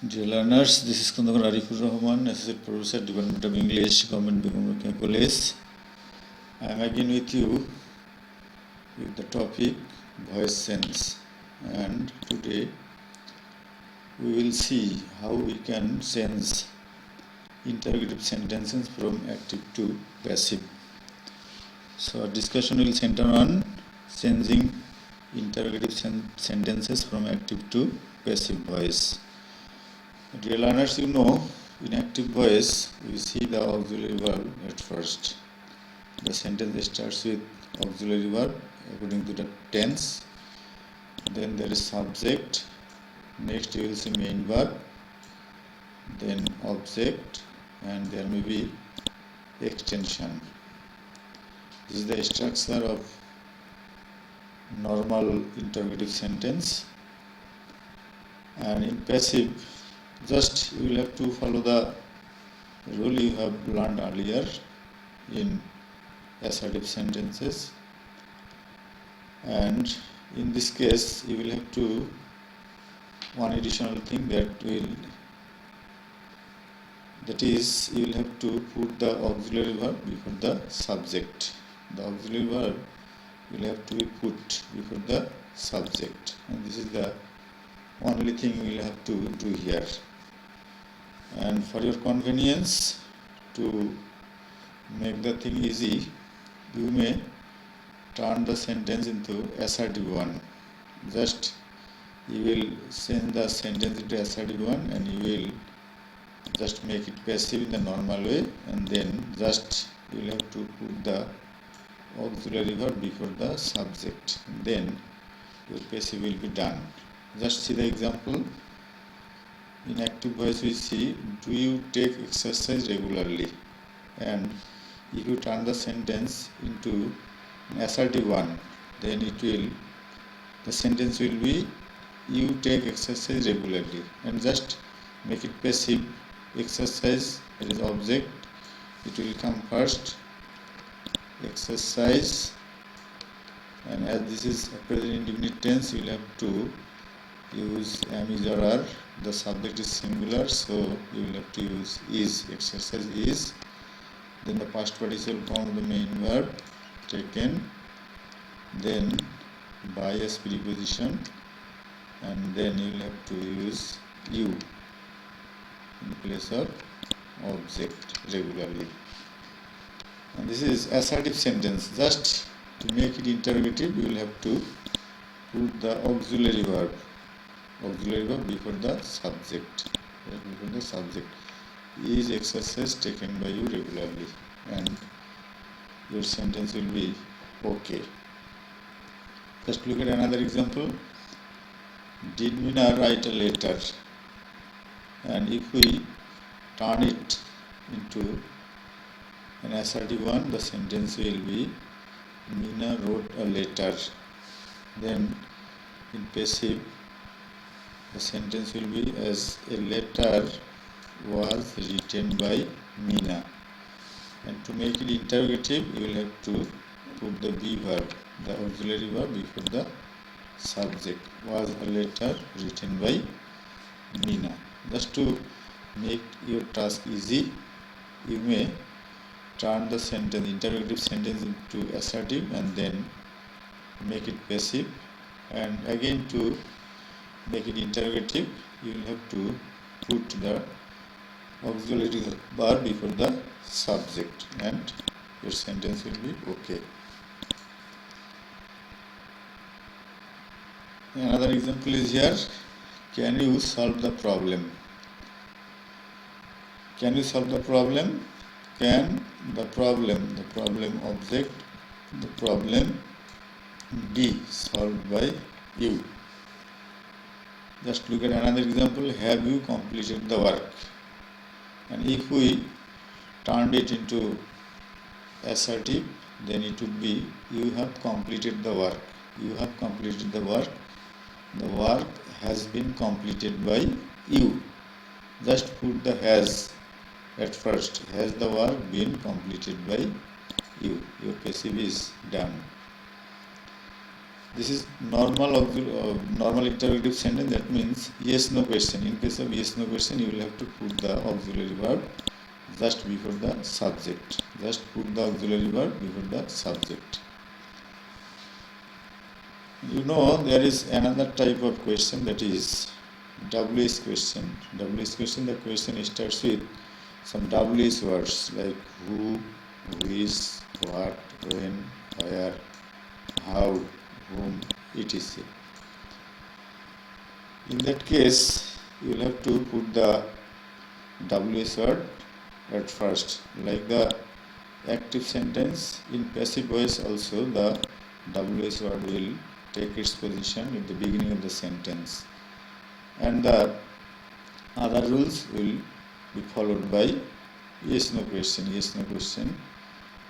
Dear learners, this is Kandakar Arifur Rahman, Associate Professor, Department of English, Government Binghamton College. I am again with you with the topic voice sense, and today we will see how we can sense interrogative sentences from active to passive. So our discussion will center on sensing interrogative sentences from active to passive voice. Dear learners, you know, in active voice, we see the auxiliary verb at first. The sentence starts with auxiliary verb according to the tense. Then there is subject. Next you will see main verb. Then object, and there may be extension. This is the structure of normal interrogative sentence. And in passive, just you will have to follow the rule you have learned earlier in assertive sentences, and in this case you will have to one additional thing that is you will have to put the auxiliary verb before the subject. The auxiliary verb will have to be put before the subject, and this is the only thing we will have to do here. And for your convenience, to make the thing easy, you may turn the sentence into assertive one. Just you will send the sentence into assertive one, and you will just make it passive in the normal way, and then just you will have to put the auxiliary verb before the subject. Then your passive will be done. Just see the example. In active voice we see, do you take exercise regularly? And if you turn the sentence into an assertive one, then the sentence will be, you take exercise regularly, and just make it passive. Exercise, it is object, it will come first, exercise, and as this is a present indefinite tense, you will have to use am, is, or are. The subject is singular, so you will have to use is. Exercise is. Then the past participle form the main verb taken. Then by as preposition, and then you will have to use you in place of object regularly. And this is assertive sentence. Just to make it interrogative, you will have to put the auxiliary verb before the subject. Before the subject. Is exercise taken by you regularly, and your sentence will be okay. Just look at another example. Did Meena write a letter? And if we turn it into an assertive one, the sentence will be, Meena wrote a letter. Then in passive, the sentence will be, as a letter was written by Meena. And to make it interrogative, you will have to put the be verb, the auxiliary verb before the subject. Was a letter written by Meena. Just to make your task easy, you may turn the sentence, interrogative sentence, into assertive, and then make it passive. And again, to make it interrogative, you will have to put the auxiliary verb before the subject, and your sentence will be okay. Another example is here. Can you solve the problem? Can you solve the problem? Can the problem object, the problem be solved by you? Just look at another example. Have you completed the work? And if we turned it into assertive, then it would be, you have completed the work. You have completed the work. The work has been completed by you. Just put the has at first. Has the work been completed by you? Your passive is done. This is normal interrogative sentence. That means yes no question. In case of yes no question, you will have to put the auxiliary verb just before the subject. Just put the auxiliary verb before the subject. You know there is another type of question, that is WH question. WH question, the question starts with some WH words like who, is, what, when, where, how, whom, etc. In that case, you will have to put the WH word at first. Like the active sentence, in passive voice also the WH word will take its position at the beginning of the sentence, and the other rules will be followed by yes no question. Yes no question,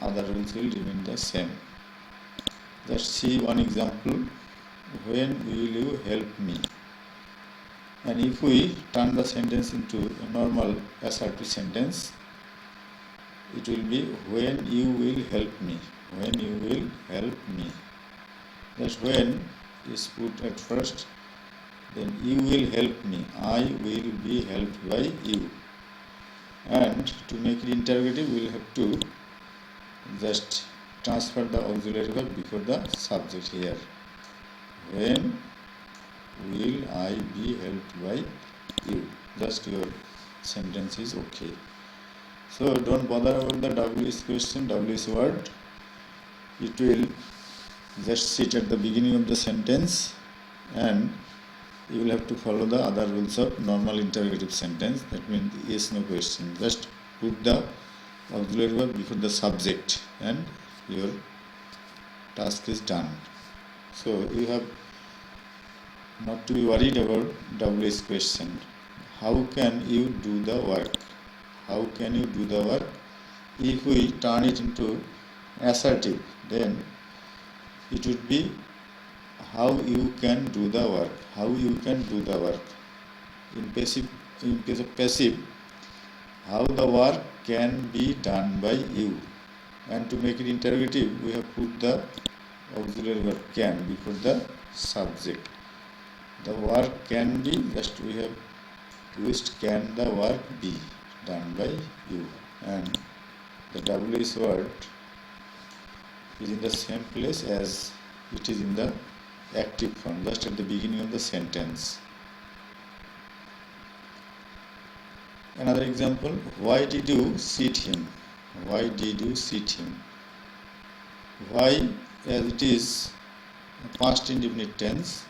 other rules will remain the same. Just see one example. When will you help me? And if we turn the sentence into a normal assertive sentence, it will be when you will help me. When you will help me. That when is put at first, then you will help me. I will be helped by you. And to make it interrogative, we will have to just transfer the auxiliary verb before the subject here. When will I be helped by you? Just your sentence is okay. So don't bother about the WH question, WH word. It will just sit at the beginning of the sentence, and you will have to follow the other rules of normal interrogative sentence. That means yes no question. Just put the auxiliary verb before the subject and your task is done. So you have not to be worried about WH question. How can you do the work? How can you do the work? If we turn it into assertive, then it would be how you can do the work. How you can do the work. In case of passive, how the work can be done by you. And to make it interrogative, we have put the auxiliary verb can before the subject. The work can be, just we have used can the work be done by you. And the WH word is in the same place as it is in the active form, just at the beginning of the sentence. Another example, why did you seat him? Why did you seat him? Why, as it is past indefinite tense,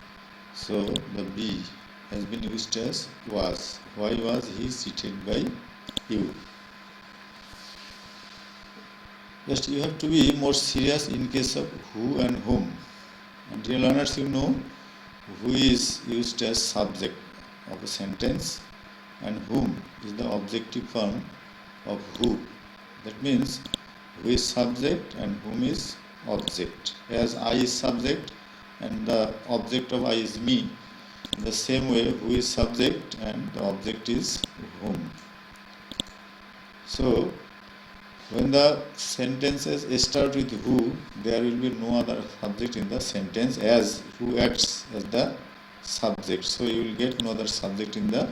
so the be has been used as was. Why was he seated by you? Just you have to be more serious in case of who and whom. And dear learners, you know who is used as subject of a sentence and whom is the objective form of who. That means who is subject and whom is object. As I is subject and the object of I is me, in the same way who is subject and the object is whom. So when the sentences start with who, there will be no other subject in the sentence, as who acts as the subject. So you will get no other subject in the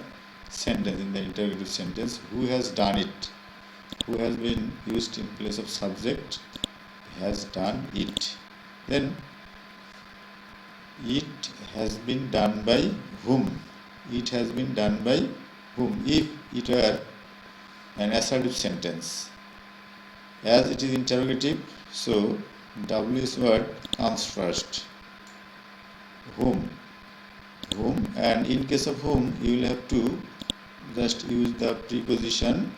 sentence, in the interrogative sentence. Who has done it? Who has been used in place of subject? Has done it. Then it has been done by whom? It has been done by whom? If it were an assertive sentence. As it is interrogative, so WH word comes first. Whom? Whom, and in case of whom, you will have to just use the preposition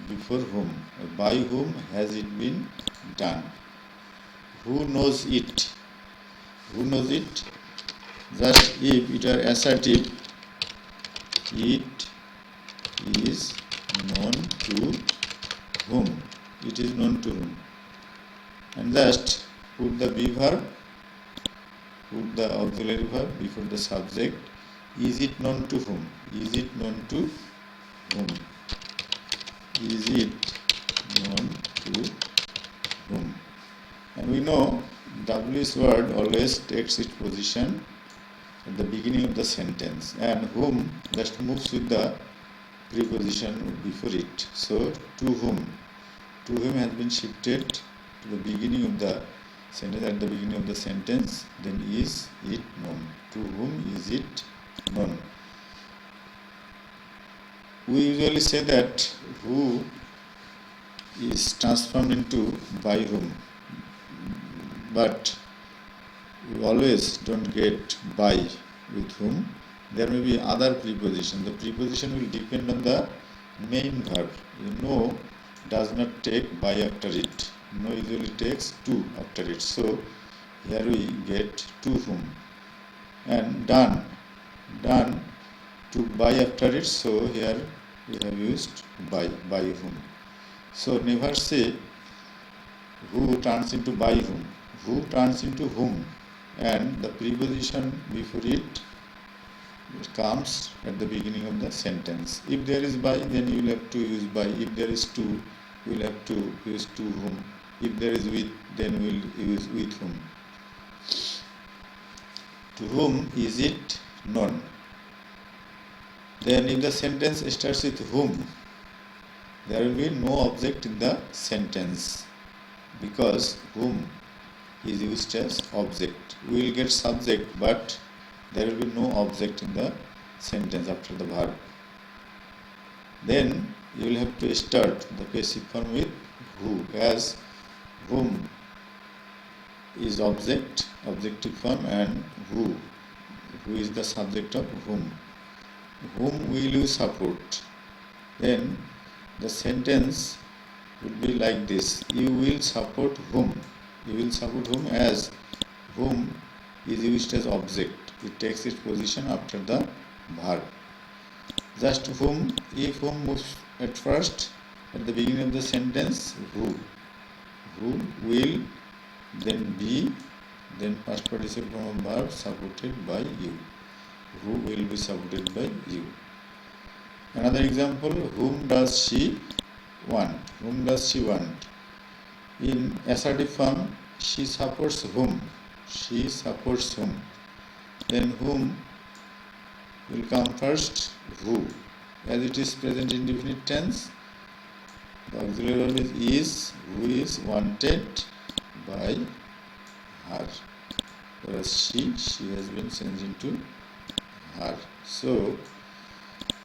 before whom. By whom has it been done? Who knows it? Who knows it? Just if it are assertive, it is known to whom? It is known to whom. And just put the be verb, put the auxiliary verb before the subject. Is it known to whom? Is it known to whom? Is it known to whom? And we know W's word always takes its position at the beginning of the sentence, and whom just moves with the preposition before it. So, to whom has been shifted to the beginning of the sentence, at the beginning of the sentence, then is it known. To whom is it known? We usually say that who is transformed into by whom, but we always don't get by with whom. There may be other preposition. The preposition will depend on the main verb. Know does not take by after it. Know usually takes to after it. So here we get to whom. And done took by after it. So here we have used by whom. So never say who turns into by whom. Who turns into whom, and the preposition before it comes at the beginning of the sentence. If there is by, then you will have to use by. If there is to, you will have to use to whom. If there is with, then we will use with whom. To whom is it known? Then if the sentence starts with whom, there will be no object in the sentence, because whom is used as object. We will get subject, but there will be no object in the sentence after the verb. Then you will have to start the passive form with who, as whom is object, objective form, and who is the subject of whom. Whom will you support? Then the sentence would be like this: you will support whom. You will support whom, as whom is used as object. It takes its position after the verb. Just whom, if whom moves at first at the beginning of the sentence, who will, then be, then past participle form of verb supported by you. Who will be supported by you. Another example: whom does she want? Whom does she want? In assertive form, she supports whom. She supports whom. Then whom will come first? Who. As it is present indefinite tense, the auxiliary verb is who is wanted by her. Whereas she has been changed into her. So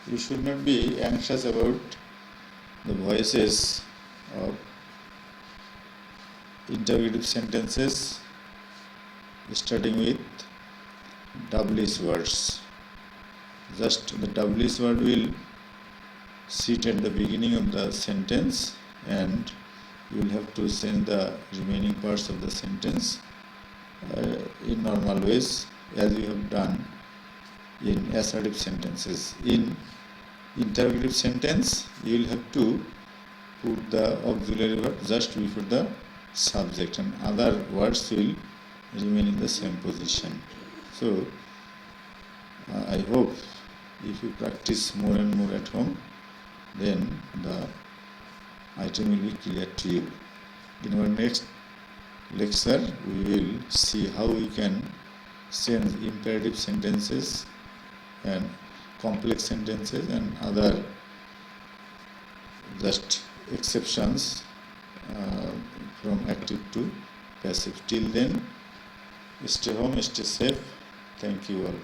you should not be anxious about the voices of interrogative sentences starting with W's words. Just the W's word will sit at the beginning of the sentence, and you will have to send the remaining parts of the sentence in normal ways, as you have done in assertive sentences. In interrogative sentence, you will have to put the auxiliary verb just before the subject, and other words will remain in the same position. So I hope if you practice more and more at home, then the item will be clear to you. In our next lecture, we will see how we can change imperative sentences and complex sentences and other just exceptions from active to passive. Till then, stay home, stay safe. Thank you all.